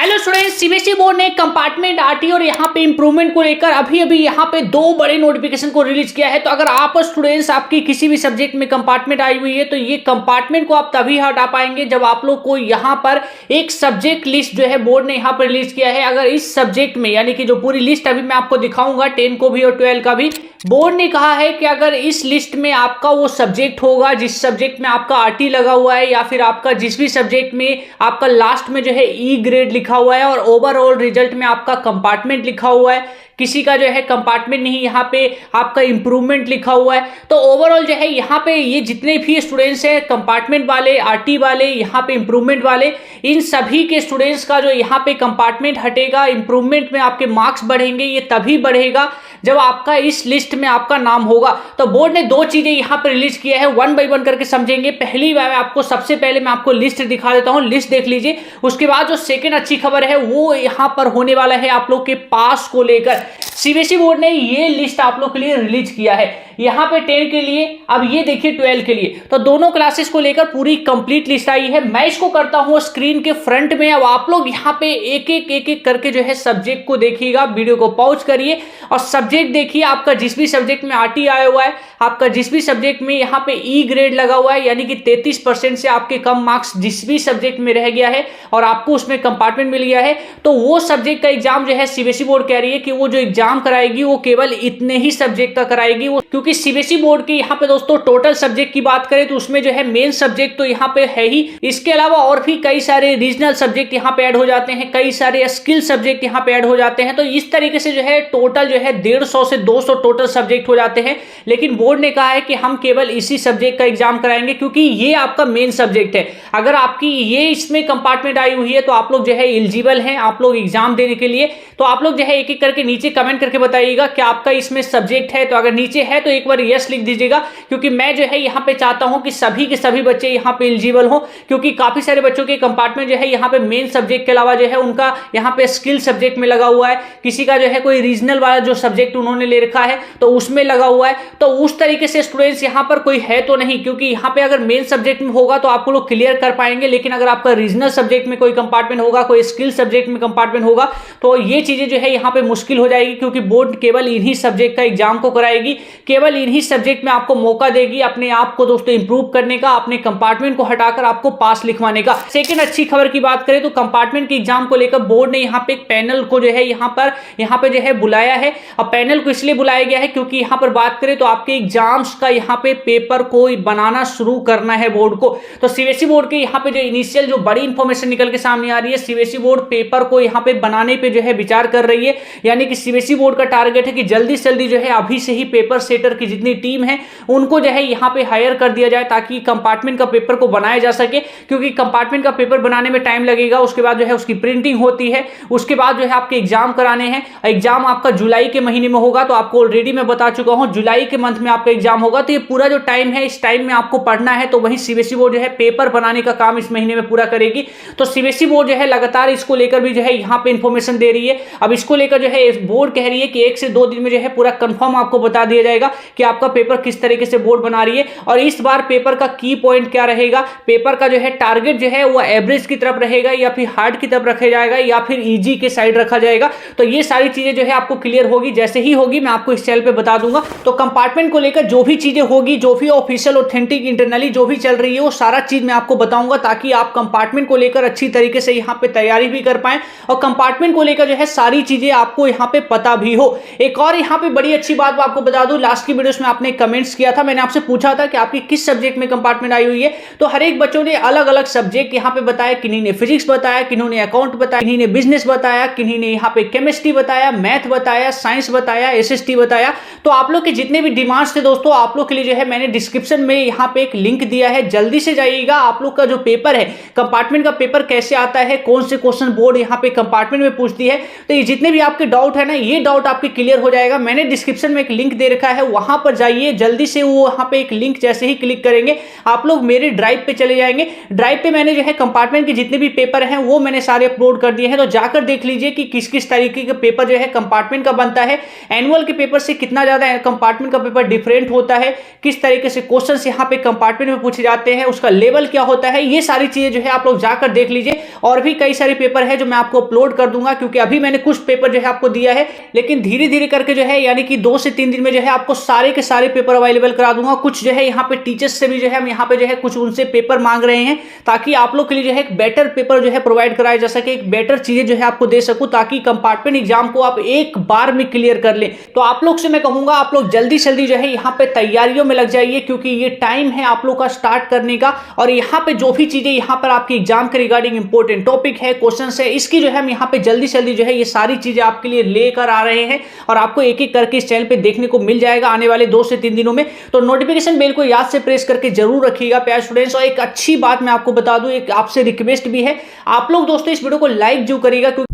Hello students, CBSE board ने compartment RT और यहाँ पे इंप्रूवमेंट को लेकर अभी यहाँ पे दो बड़े नोटिफिकेशन को रिलीज किया है। तो अगर आप स्टूडेंट्स आपकी किसी भी सब्जेक्ट में कंपार्टमेंट आई हुई है तो ये कंपार्टमेंट को आप तभी हटा पाएंगे जब आप लोग को यहाँ पर एक सब्जेक्ट लिस्ट जो है बोर्ड ने यहाँ पर रिलीज किया है। अगर इस सब्जेक्ट में यानी कि जो पूरी लिस्ट अभी मैं आपको दिखाऊंगा 10 को भी और 12 का भी, बोर्ड ने कहा है कि अगर इस लिस्ट में आपका वो सब्जेक्ट होगा जिस सब्जेक्ट में आपका आरटी लगा हुआ है या फिर आपका जिस भी सब्जेक्ट में आपका लास्ट में जो है ई ग्रेड लिखा हुआ है और ओवरऑल रिजल्ट में आपका कंपार्टमेंट लिखा हुआ है, किसी का जो है कंपार्टमेंट नहीं यहाँ पे आपका इंप्रूवमेंट लिखा हुआ है, तो ओवरऑल जो है यहाँ पे ये जितने भी स्टूडेंट्स हैं कंपार्टमेंट वाले, आरटी वाले, यहाँ पे इंप्रूवमेंट वाले, इन सभी के स्टूडेंट्स का जो यहाँ पे कंपार्टमेंट हटेगा, इंप्रूवमेंट में आपके मार्क्स बढ़ेंगे। ये तभी बढ़ेगा जब आपका इस लिस्ट में आपका नाम होगा। तो बोर्ड ने दो चीजें यहाँ पे रिलीज किया है, वन बाय वन करके समझेंगे। पहली बार आपको सबसे पहले मैं आपको लिस्ट दिखा देता हूँ, लिस्ट देख लीजिए। उसके बाद जो सेकंड अच्छी खबर है वो यहाँ पर होने वाला है आप लोग के पास को लेकर। सीबीएसई बोर्ड ने ये लिस्ट आप लोग के लिए रिलीज किया है, यहाँ पे 10 के लिए, अब ये देखिए 12 के लिए। तो दोनों क्लासेस को लेकर पूरी कंप्लीट लिस्ट आई है। मैं इसको करता हूँ स्क्रीन के फ्रंट में। अब आप लोग यहाँ पे एक एक करके जो है सब्जेक्ट को देखिएगा, वीडियो को पॉज करिए और सब्जेक्ट देखिए। आपका जिस भी सब्जेक्ट में आरटी आया हुआ है, आपका जिस भी सब्जेक्ट में यहाँ पे ई ग्रेड लगा हुआ है यानी कि 33% से आपके कम मार्क्स जिस भी सब्जेक्ट में रह गया है और आपको उसमें कंपार्टमेंट मिल गया है, तो वो सब्जेक्ट का एग्जाम जो है सीबीएसई बोर्ड कह रही है कि वो जो एग्जाम कराएगी वो केवल इतने ही सब्जेक्ट का कराएगी। वो क्योंकि सीबीएसई बोर्ड की यहाँ पे दोस्तों टोटल सब्जेक्ट की बात करें तो उसमें जो है मेन सब्जेक्ट तो यहाँ पे है ही, इसके अलावा और भी कई सारे रीजनल सब्जेक्ट यहाँ पे ऐड हो जाते हैं, कई सारे स्किल सब्जेक्ट यहाँ पे ऐड हो जाते हैं। तो इस तरीके से जो है टोटल जो है 150 से 200 टोटल सब्जेक्ट हो जाते हैं। लेकिन बोर्ड ने कहा है कि हम केवल इसी सब्जेक्ट का एग्जाम कराएंगे क्योंकि ये आपका मेन सब्जेक्ट है। अगर आपकी ये इसमें कंपार्टमेंट आई हुई है तो आप लोग जो है एलिजिबल हैं आप लोग एग्जाम देने के लिए। तो आप लोग जो है एक एक करके नीचे कमेंट करके बताइएगा कि आपका इसमें सब्जेक्ट है। तो अगर नीचे है तो एक बार यस लिख दीजिएगा, क्योंकि मैं जो है यहाँ पे चाहता हूँ कि सभी के सभी बच्चे यहाँ पे एलिजिबल हो, क्योंकि काफी सारे बच्चों के कंपार्टमेंट जो है यहाँ पे मेन सब्जेक्ट के अलावा जो है उनका यहाँ पे स्किल सब्जेक्ट में लगा हुआ है, किसी का जो है कोई रीजनल वाला जो सब्जेक्ट उन्होंने ले रखा है तो उसमें लगा हुआ है। तो उस तरीके से स्टूडेंट्स यहाँ पर कोई है तो नहीं, क्योंकि यहाँ पे अगर मेन सब्जेक्ट में होगा तो आपको लोग क्लियर कर पाएंगे। लेकिन अगर आपका रीजनल सब्जेक्ट में कोई कंपार्टमेंट होगा, कोई स्किल सब्जेक्ट में कंपार्टमेंट होगा, तो ये चीजें जो है यहाँ पे मुश्किल हो जाएगी, क्योंकि बोर्ड केवल इन्हीं सब्जेक्ट का एग्जाम को कराएगी, केवल इन्हीं सब्जेक्ट में आपको मौका देगी अपने आप को दोस्तों इंप्रूव करने का, अपने कंपार्टमेंट को हटाकर आपको पास लिखवाने का। सेकंड अच्छी खबर की बात करें तो कंपार्टमेंट के एग्जाम को लेकर बोर्ड ने यहाँ पे एक पैनल को जो है यहाँ पे जो है बुलाया है। अब पैनल को इसलिए बुलाया गया है क्योंकि यहाँ पर बात करें तो आपके एग्जाम्स का यहाँ पे पेपर को बनाना शुरू करना है बोर्ड को। तो सीबीएसई बोर्ड के यहाँ पे जो इनिशियल जो बड़ी इंफॉर्मेशन निकल के सामने आ रही है, सीबीएसई बोर्ड पेपर को यहाँ पे बनाने पे जो है विचार कर रही है। यानी कि सीबीएसई बोर्ड का टारगेट है कि जल्दी से जल्दी जो है अभी से ही पेपर सेटर की जितनी टीम है उनको जो है यहाँ पे हायर कर दिया जाए ताकि कंपार्टमेंट का पेपर को बनाया जा सके, क्योंकि कंपार्टमेंट का पेपर बनाने में टाइम लगेगा। उसके बाद जो है उसकी प्रिंटिंग होती है, उसके बाद जो है आपके एग्जाम कराने हैं। एग्जाम आपका जुलाई के महीने में होगा, तो आपको ऑलरेडी मैं बता चुका हूं जुलाई के मंथ में आपका एग्जाम होगा। तो ये पूरा जो टाइम है इस टाइम में आपको पढ़ना है, तो वहीं सीबीएसई बोर्ड जो है पेपर बनाने का काम इस महीने में पूरा करेगी। तो सीबीएसई बोर्ड जो है लगातार इसको लेकर भी जो है यहाँ पे इंफॉर्मेशन दे रही है। अब इसको लेकर जो है बोर्ड कह रही है कि 1 से 2 दिन में जो है पूरा कंफर्म आपको बता दिया जाएगा कि आपका पेपर किस तरीके से बोर्ड बना रही है। और इस बार पेपर का की पॉइंट क्या रहेगा, पेपर का जो है टारगेट जो है वो एवरेज की तरफ रहेगा या फिर हार्ड की तरफ रखा जाएगा या फिर इजी के साइड रखा जाएगा। तो ये सारी चीजें जो है आपको क्लियर होगी, जैसे ही होगी मैं आपको इस चैनल पे बता दूंगा। तो कंपार्टमेंट को लेकर जो भी चीजें होगी, जो भी ऑफिशियल ऑथेंटिक इंटरनली जो भी चल रही है वो सारा चीज मैं आपको बताऊंगा, ताकि आप कंपार्टमेंट को लेकर अच्छी तरीके से यहाँ पे तैयारी भी कर पाए और कंपार्टमेंट को लेकर जो है सारी चीजें आपको यहाँ पे पता भी हो। एक और यहाँ पे बड़ी अच्छी बात आपको बता दूं, लास्ट की वीडियोस में आपने कमेंट्स किया था, मैंने आपसे पूछा था कि आपकी किस सब्जेक्ट में कंपार्टमेंट आई हुई है। तो हर एक बच्चों ने अलग अलग सब्जेक्ट यहाँ पे बताया, किन्हीं ने फिजिक्स बताया, किन्हों ने अकाउंट बताया, किन्हीं ने बिजनेस बताया, किन्हीं ने यहाँ पे केमिस्ट्री बताया, मैथ बताया, साइंस बताया, एसएसटी बताया। तो आप लोग के जितने भी डिमांड्स थे दोस्तों, आप लोग के लिए जो है मैंने डिस्क्रिप्शन में यहाँ पे एक लिंक दिया है, जल्दी से जाइएगा। आप लोग का जो पेपर है कंपार्टमेंट का पेपर कैसे आता है, कौन से क्वेश्चन बोर्ड यहाँ पे कंपार्टमेंट में पूछती है, तो ये जितने भी आपके डाउट है ना, ये डाउट आपके क्लियर हो जाएगा। मैंने डिस्क्रिप्शन में एक लिंक दे रखा है, वहां वहां पर जाइए, जल्दी से वो वहां पे एक लिंक जैसे ही क्लिक करेंगे आप लोग मेरे ड्राइव पे चले जाएंगे। ड्राइव पे मैंने जो है कंपार्टमेंट के जितने भी पेपर हैं वो मैंने सारे अपलोड कर दिए हैं, तो जाकर देख लीजिए कि किस किस तरीके का पेपर जो है कंपार्टमेंट का बनता है, एनुअल के पेपर से कितना ज्यादा कंपार्टमेंट का पेपर डिफरेंट होता है, किस तरीके से क्वेश्चंस यहाँ पे कंपार्टमेंट में पूछे जाते हैं, उसका लेवल क्या होता है, ये सारी चीजें जो है आप लोग जाकर देख लीजिए। और भी कई सारे पेपर है जो मैं आपको अपलोड कर दूंगा, क्योंकि अभी मैंने कुछ पेपर जो है आपको दिया है, लेकिन धीरे धीरे करके जो है यानी कि 2 से 3 दिन में जो है आपको सारे के सारे पेपर अवेलेबल करा दूंगा। कुछ जो है यहाँ पे टीचर्स से भी जो है हम यहाँ पे जो है कुछ उनसे पेपर मांग रहे हैं, ताकि आप लोग के लिए जो है एक बेटर पेपर जो है प्रोवाइड कराया जा सके, एक बेटर चीजें जो है आपको दे सकूं, ताकि कंपार्टमेंट एग्जाम को आप एक बार में क्लियर कर लें। तो आप लोग से मैं कहूंगा आप लोग जल्दी जल्दी जो है यहाँ पे तैयारियों में लग जाइए, क्योंकि ये टाइम है आप लोग का स्टार्ट करने का। और यहाँ पे जो भी चीजें यहाँ पर आपकी एग्जाम के रिगार्डिंग इंपॉर्टेंट टॉपिक है, क्वेश्चन है, इसकी जो है हम यहाँ पे जल्दी जल्दी जो है ये सारी चीजें आपके लिए लेकर आ रहे हैं, और आपको एक एक करके इस चैनल पे देखने को मिल जाएगा आने वाले 2 से 3 दिनों में। तो नोटिफिकेशन बेल को याद से प्रेस करके जरूर रखिएगा प्यारे स्टूडेंट्स। और एक अच्छी बात मैं आपको बता दूं, एक आपसे रिक्वेस्ट भी है, आप लोग दोस्तों इस वीडियो को लाइक जो करिएगा, क्योंकि